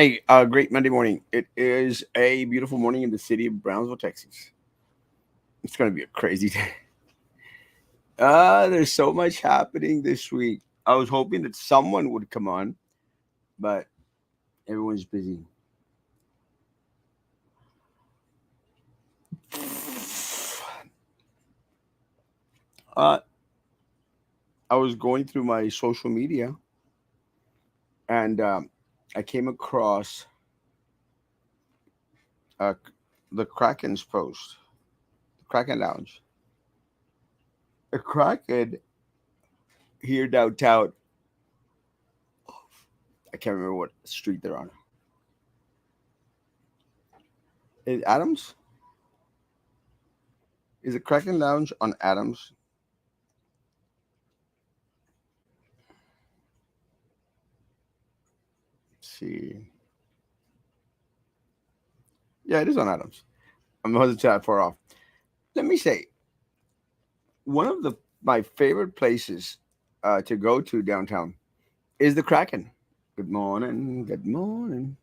Hey, great Monday morning. It is a beautiful morning in the city of Brownsville, Texas. It's going to be a crazy day. There's so much happening this week. I was hoping that someone would come on, but everyone's busy. Uh, I was going through my social media and I came across uh, the Kraken's post, the Kraken Lounge. The Kraken here downtown. I can't remember what street they're on. Is Adams? Is it Kraken Lounge on Adams? Let's see. Yeah, it is on Adams. I'm not that far off. Let me say, one of the my favorite places to go to downtown is the Kraken. Good morning, good morning.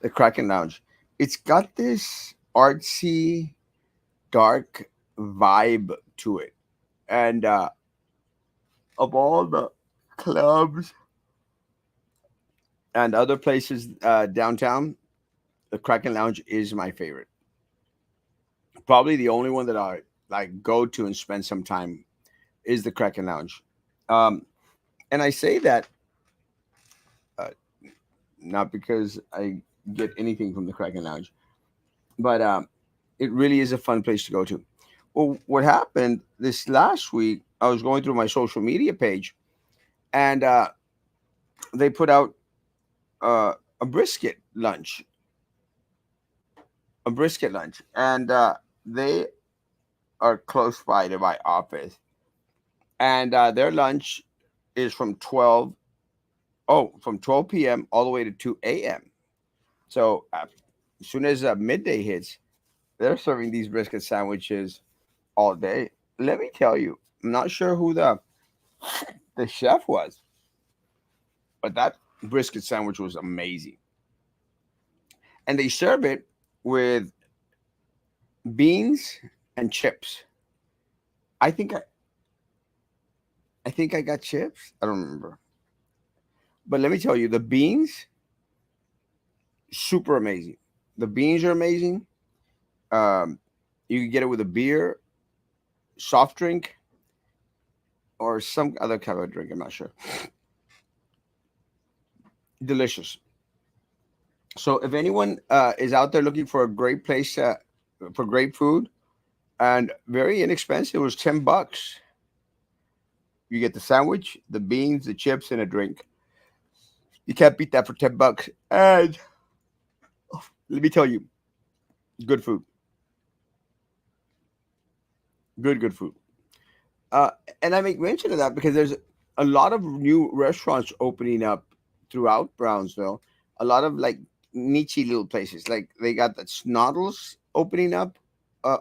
The Kraken Lounge. It's got this artsy, dark vibe to it, and of all the clubs and other places downtown, the Kraken Lounge is my favorite. Probably the only one that I like go to and spend some time is the Kraken Lounge. Um, and I say that uh, not because I get anything from the Kraken Lounge, but it really is a fun place to go to. Well, what happened this last week? I was going through my social media page, and they put out uh, a brisket lunch, and they are close by to my office, and their lunch is from 12 p.m. all the way to 2 a.m. So as soon as midday hits, they're serving these brisket sandwiches all day. Let me tell you, I'm not sure who the chef was, but that brisket sandwich was amazing. And they serve it with beans and chips. I think I got chips. I don't remember. But let me tell you, the beans super amazing. The beans are amazing. Um, you can get it with a beer, soft drink, or some other kind of drink. I'm not sure. Delicious. So if anyone is out there looking for a great place for great food and very inexpensive, it was $10. You get the sandwich, the beans, the chips, and a drink. You can't beat that for $10. And let me tell you, good food, good food. Uh, and I make mention of that because there's a lot of new restaurants opening up throughout Brownsville. A lot of like niche little places. Like they got that Snoddles opening up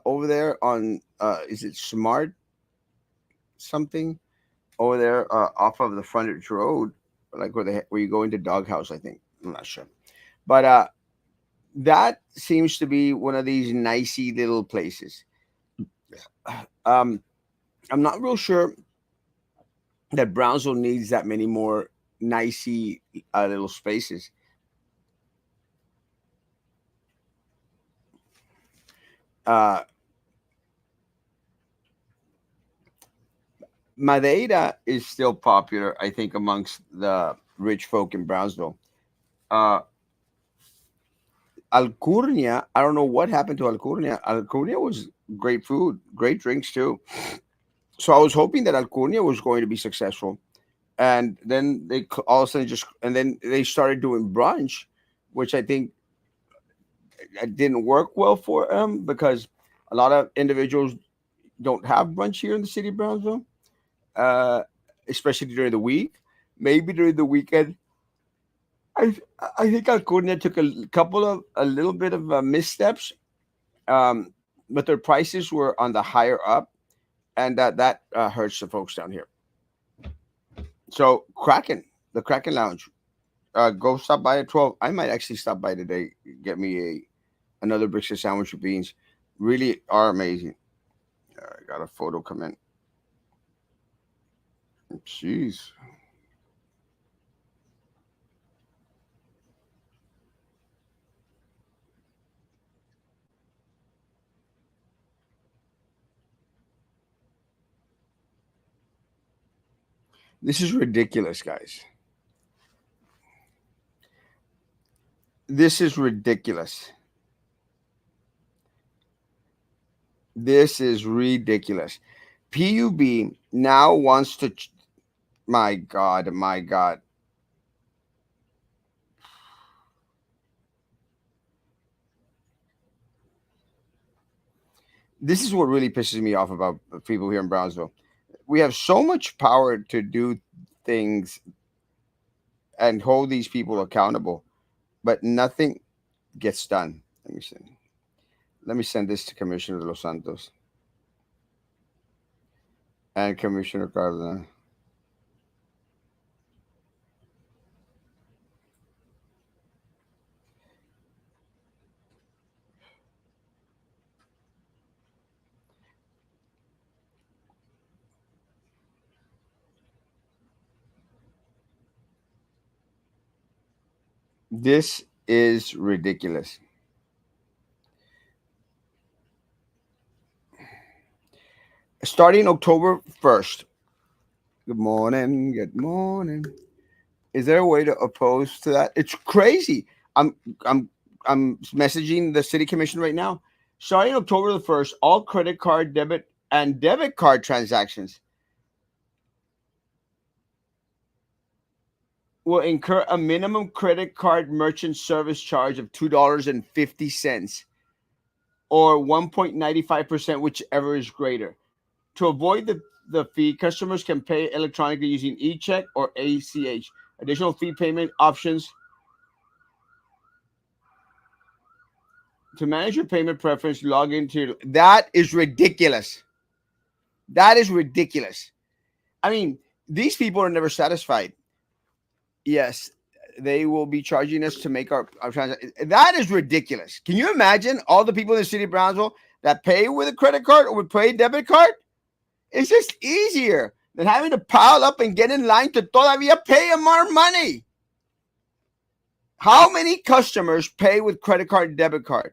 over there on is it Smart something over there off of the frontage road, like where you go into Doghouse. I think I'm not sure, but that seems to be one of these nicey little places. Um, I'm not real sure that Brownsville needs that many more nicey little spaces. Uh, Madeira is still popular, I think, amongst the rich folk in Brownsville. Uh, Alcurnia, I don't know what happened to Alcurnia. Alcurnia was great food, great drinks too. So I was hoping that Alcurnia was going to be successful, and then all of a sudden just and then they started doing brunch, which I think it didn't work well for them because a lot of individuals don't have brunch here in the city of Brownsville, uh, especially during the week. Maybe during the weekend, I I think Alcurnia took a little bit of missteps, um, but their prices were on the higher up, and that hurts the folks down here. So Kraken, the Kraken Lounge, Go stop by at 12. I might actually stop by today. Get me another brisket sandwich with beans. Really are amazing. I got a photo come in. Jeez. This is ridiculous, guys. This is ridiculous. This is ridiculous. PUB now wants to. My God, my God. This is what really pisses me off about people here in Brownsville. We have so much power to do things and hold these people accountable, but nothing gets done. Let me send this to Commissioner Los Santos and Commissioner Cardona. This is ridiculous. Starting October 1st. Good morning. Good morning. Is there a way to oppose to that? It's crazy. I'm I'm I'm messaging the city commission right now. Starting October the 1st, all credit card, debit card transactions will incur a minimum credit card merchant service charge of $2.50 or 1.95%, whichever is greater. To avoid the fee, customers can pay electronically using e-check or ACH. Additional fee payment options. To manage your payment preference, log into your. That is ridiculous. That is ridiculous. I mean, these people are never satisfied. Yes, they will be charging us to make our transaction. That is ridiculous. Can you imagine all the people in the city of Brownsville that pay with a credit card or with pay debit card? It's just easier than having to pile up and get in line to todavía pay them more money. How many customers pay with credit card and debit card?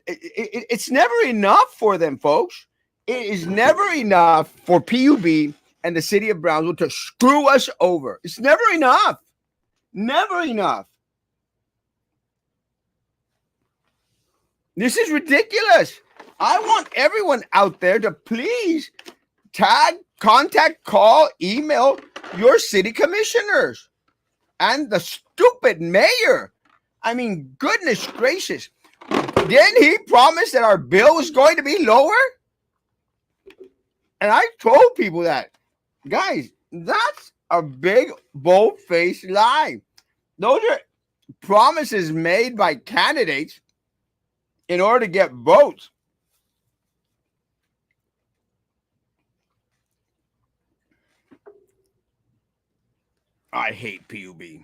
It's never enough for them, folks. It is never enough for PUB and the city of Brownsville to screw us over. It's never enough. Never enough. This is ridiculous. I want everyone out there to please tag, contact, call, email your city commissioners and the stupid mayor. I mean, goodness gracious. Didn't he promise that our bill was going to be lower? And I told people that. Guys, that's a big, bold-faced lie. Those are promises made by candidates in order to get votes. I hate PUB.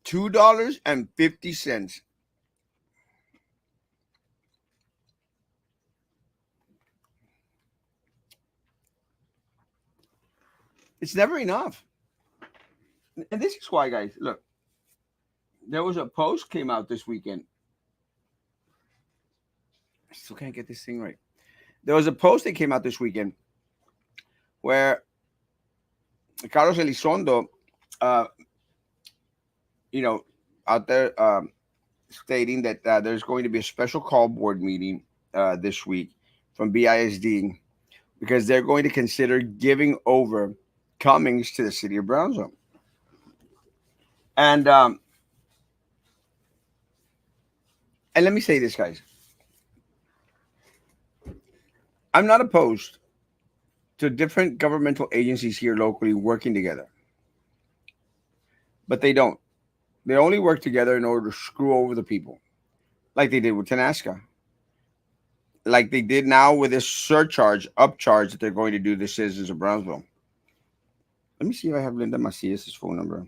$2.50. It's never enough. And this is why, guys, look, there was a post came out this weekend. I still can't get this thing right. There was a post that came out this weekend where Carlos Elizondo, uh, you know, out there stating that there's going to be a special call board meeting this week from BISD because they're going to consider giving over Cummings to the city of Brownsville. And and let me say this, guys. I'm not opposed to different governmental agencies here locally working together, but they don't. They only work together in order to screw over the people, like they did with Tenasca, like they did now with this surcharge, upcharge that they're going to do to the citizens of Brownsville. Let me see if I have Linda Macias' phone number.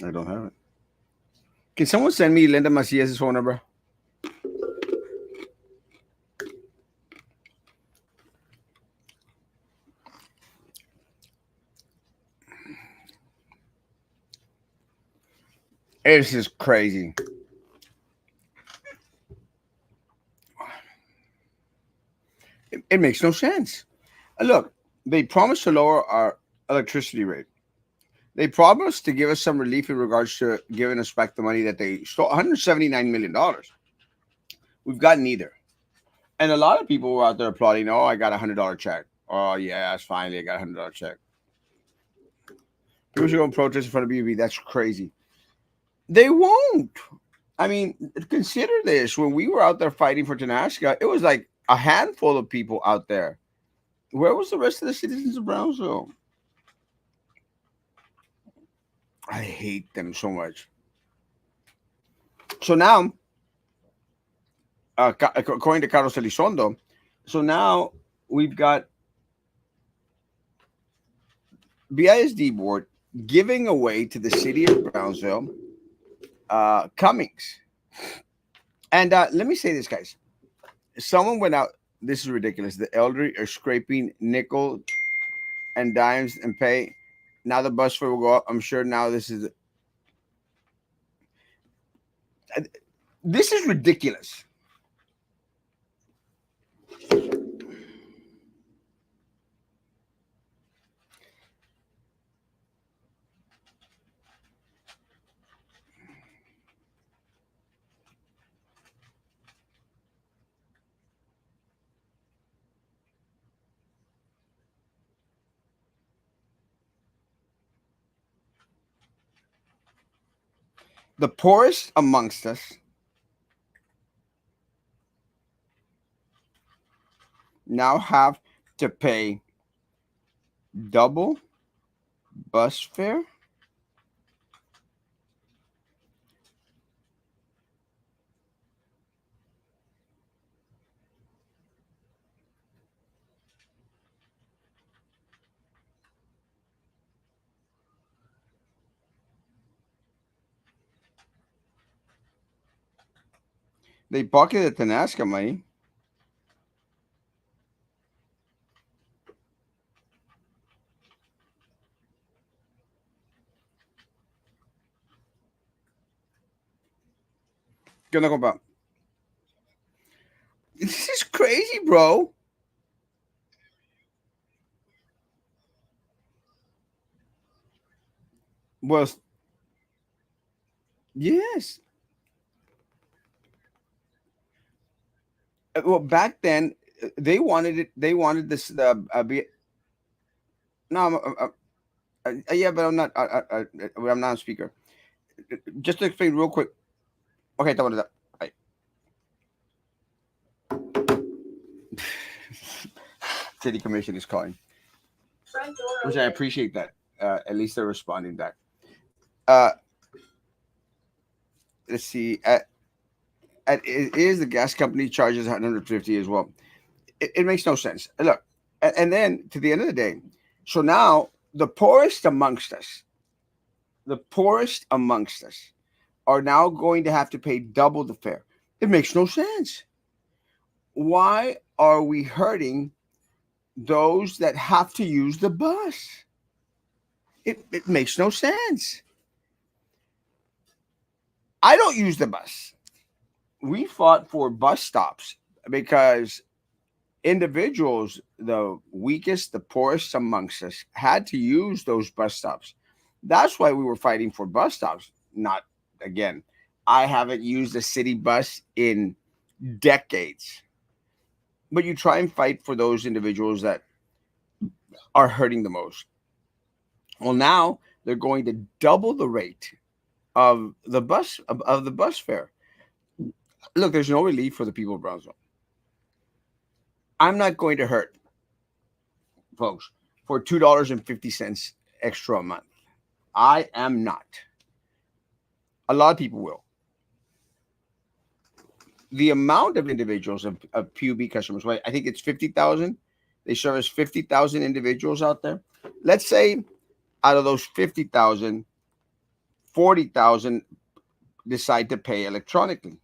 I don't have it. Can someone send me Linda Macias' phone number? This is crazy. It makes no sense. Look, they promised to lower our electricity rate. They promised to give us some relief in regards to giving us back the money that they stole, $179 million. We've got neither. And a lot of people were out there applauding, oh, I got $100 check. Oh, yes, finally, I got $100 check. People should go and protest in front of BB. That's crazy. They won't. I mean, consider this. When we were out there fighting for Tenaska, it was like a handful of people out there. Where was the rest of the citizens of Brownsville? I hate them so much. So now, according to Carlos Elizondo, so now we've got BISD board giving away to the city of Brownsville Cummings. And let me say this, guys. Someone went out. This is ridiculous. The elderly are scraping nickel and dimes and pay. Now the bus fare will go up. I'm sure now this is ridiculous. The poorest amongst us now have to pay double bus fare. They pocketed the Nazca money. ¿Qué onda, compa? This is crazy, bro. Well, yes. Well, back then they wanted it. They wanted this. No, yeah, but I'm not. I'm not on speaker. Just to explain real quick. Okay, tama na. Ay. City Commission is calling, which I appreciate that. At least they're responding back. Uh, let's see. It is the gas company charges 150 as well. It makes no sense. Look, and then to the end of the day, so now the poorest amongst us, the poorest amongst us, are now going to have to pay double the fare. It makes no sense. Why are we hurting those that have to use the bus? It makes no sense. I don't use the bus. We fought for bus stops because individuals, the weakest, the poorest amongst us, had to use those bus stops. That's why we were fighting for bus stops. Not again. I haven't used a city bus in decades. But you try and fight for those individuals that are hurting the most. Well, now they're going to double the rate of the bus fare. Look, there's no relief for the people of Brownsville. I'm not going to hurt folks for $2.50 extra a month. I am not. A lot of people will. The amount of individuals of PUB customers, right? I think it's 50,000. They service 50,000 individuals out there. Let's say out of those 50,000, 40,000 decide to pay electronically.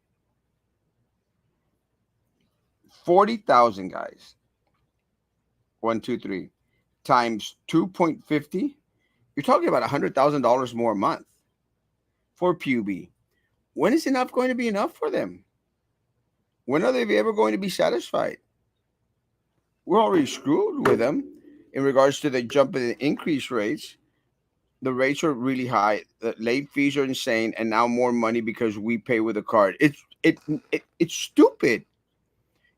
40,000 guys, one, two, three, times 2.50, you're talking about $100,000 more a month for PUB. When is enough going to be enough for them? When are they ever going to be satisfied? We're already screwed with them in regards to the jump in the increase rates. The rates are really high. The late fees are insane, and now more money because we pay with a card. It's stupid.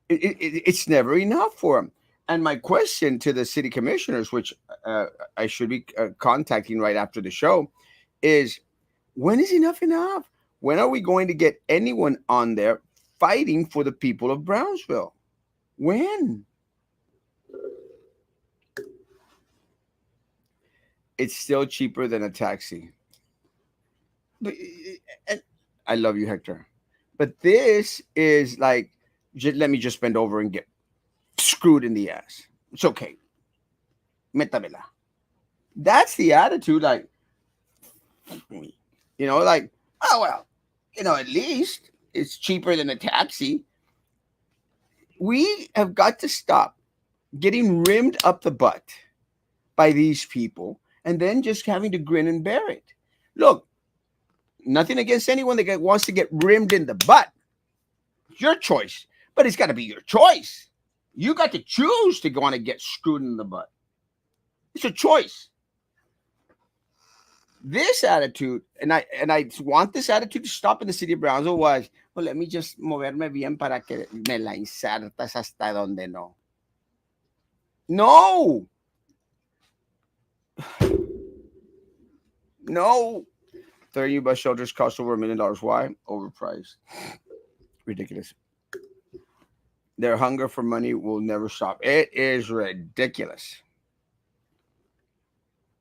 It's never enough for them. And my question to the city commissioners, which I should be contacting right after the show, is when is enough enough? When are we going to get anyone on there fighting for the people of Brownsville? When? It's still cheaper than a taxi. But, and I love you, Hector. But this is like, let me just bend over and get screwed in the ass. It's okay. Métamela. That's the attitude. Like, like, oh, well, at least it's cheaper than a taxi. We have got to stop getting rimmed up the butt by these people and then just having to grin and bear it. Look, nothing against anyone that wants to get rimmed in the butt. It's your choice, but it's got to be your choice. You got to choose to want to get screwed in the butt. It's a choice. This attitude, and I want this attitude to stop in the city of Brownsville was, well, let me just moverme bien para que me la insertas hasta donde no. No, no. 30 bus shelters cost over $1 million. Why? Overpriced. Ridiculous. Their hunger for money will never stop. It is ridiculous.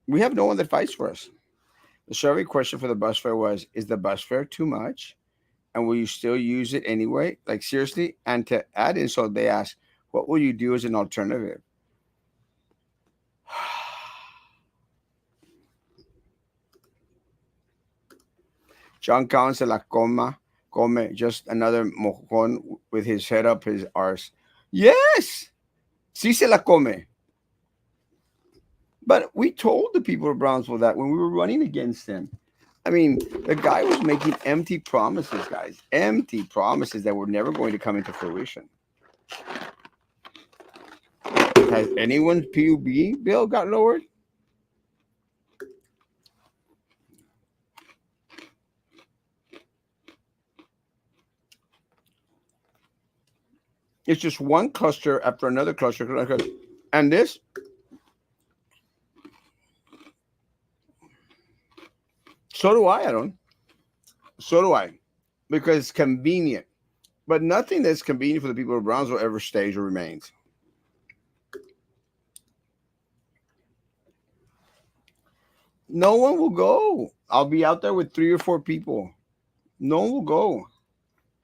We have no one that fights for us. The survey question for the bus fare was, is the bus fare too much? And will you still use it anyway? Like, seriously? And to add insult, they asked, what will you do as an alternative? John Collins se la come, just another mojon with his head up his arse. Yes! Sí se la come. But we told the people of Brownsville that when we were running against them. I mean, the guy was making empty promises, guys. Empty promises that were never going to come into fruition. Has anyone's PUB bill got lowered? It's just one cluster after another cluster. And this, so do I, Aaron. So do I. Because it's convenient. But nothing that's convenient for the people of Brownsville ever stays or remains. No one will go. I'll be out there with 3 or 4 people. No one will go.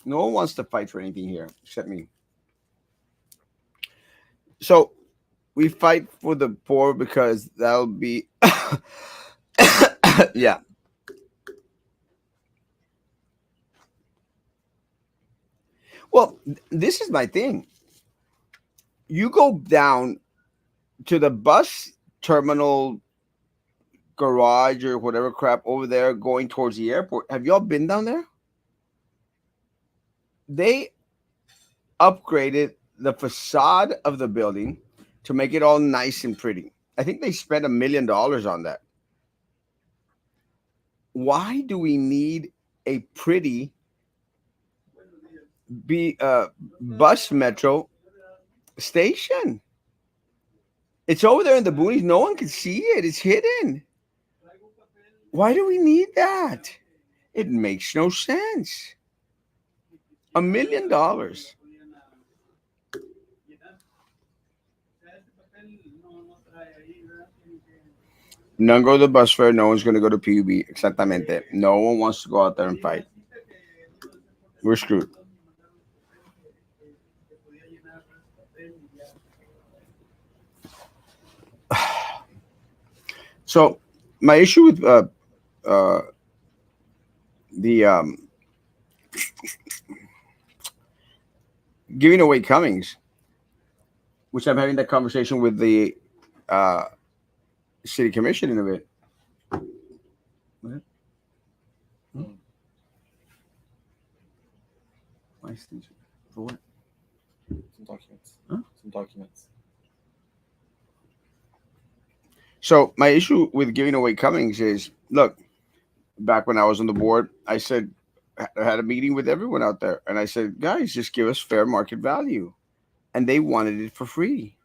No one wants to fight for anything here except me. So we fight for the poor because that'll be, yeah. Well, this is my thing. You go down to the bus terminal garage or whatever crap over there going towards the airport. Have y'all been down there? They upgraded the facade of the building to make it all nice and pretty. I think they spent $1 million on that. Why do we need a pretty bus metro station? It's over there in the boonies. No one can see it. It's hidden. Why do we need that? It makes no sense. $1 million. None go to the bus fair. No one's going to go to PUB. Exactamente. No one wants to go out there and fight. We're screwed. So my issue with uh, the giving away Cummings, which I'm having that conversation with the uh, city commission in a bit. What? Hmm? Why is this- For what? Some documents. Huh? Some documents. So my issue with giving away Cummings is, look, back when I was on the board, I said I had a meeting with everyone out there, and I said, guys, just give us fair market value, and they wanted it for free.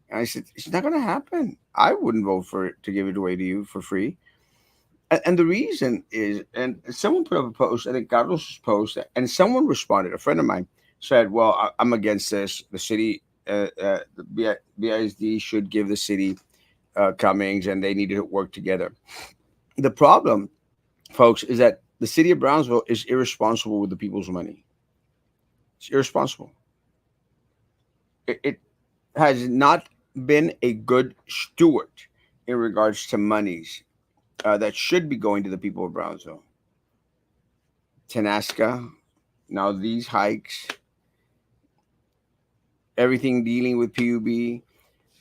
And I said, it's not going to happen. I wouldn't vote for it to give it away to you for free. And the reason is, and someone put up a post, I think Carlos's post, and someone responded. A friend of mine said, "Well, I'm against this. The city, the BISD should give the city Cummings, and they need to work together." The problem, folks, is that the city of Brownsville is irresponsible with the people's money. It's irresponsible. It has not been a good steward in regards to monies that should be going to the people of Brownsville. Tenasca, now these hikes, everything dealing with PUB.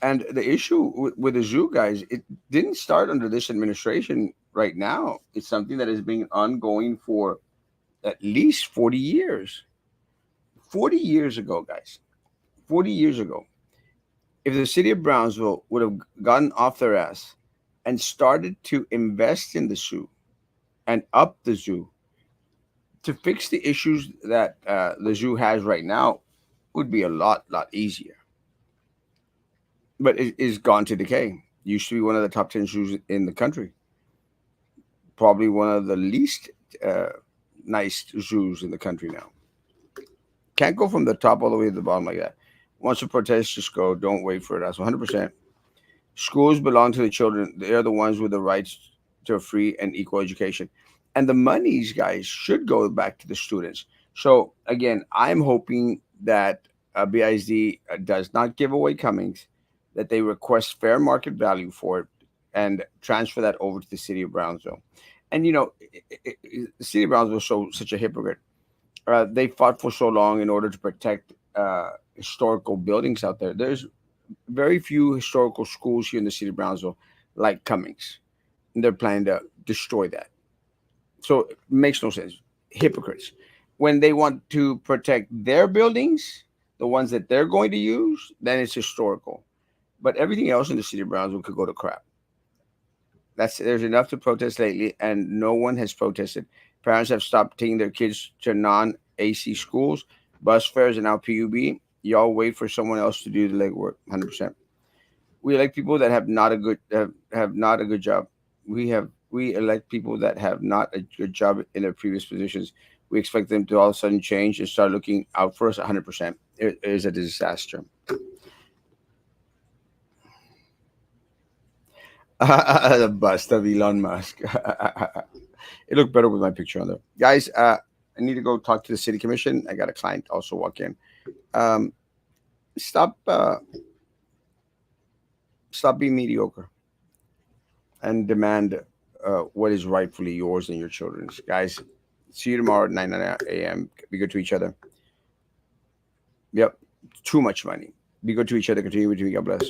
And the issue with the zoo guys, it didn't start under this administration right now. It's something that has been ongoing for at least 40 years. 40 years ago, guys, 40 years ago, if the city of Brownsville would have gotten off their ass and started to invest in the zoo and up the zoo to fix the issues that the zoo has right now, would be a lot easier. But it is gone to decay. Used to be one of the top 10 zoos in the country, probably one of the least uh, nice zoos in the country now. Can't go from the top all the way to the bottom like that. Once a protest, just go. Don't wait for it. That's 100%. Schools belong to the children. They are the ones with the rights to a free and equal education. And the monies, guys, should go back to the students. So, again, I'm hoping that BISD does not give away Cummings, that they request fair market value for it and transfer that over to the city of Brownsville. And, the city of Brownsville is such a hypocrite. They fought for so long in order to protect historical buildings out there. There's very few historical schools here in the city of Brownsville like Cummings. And they're planning to destroy that. So it makes no sense. Hypocrites. When they want to protect their buildings, the ones that they're going to use, then it's historical. But everything else in the city of Brownsville could go to crap. There's enough to protest lately, and no one has protested. Parents have stopped taking their kids to non-AC schools. Bus fares are now PUB. Y'all wait for someone else to do the legwork. 100%. We elect people that have not a good job. We elect people that have not a good job in their previous positions. We expect them to all of a sudden change and start looking out for us. 100%. It is a disaster. The bust of Elon Musk. It looked better with my picture on there, guys. I need to go talk to the city commission. I got a client also walk in. Um, stop, stop being mediocre and demand what is rightfully yours and your children's. Guys, see you tomorrow at 9 a.m. Be good to each other. Yep, too much money. Be good to each other. Continue to be. God bless.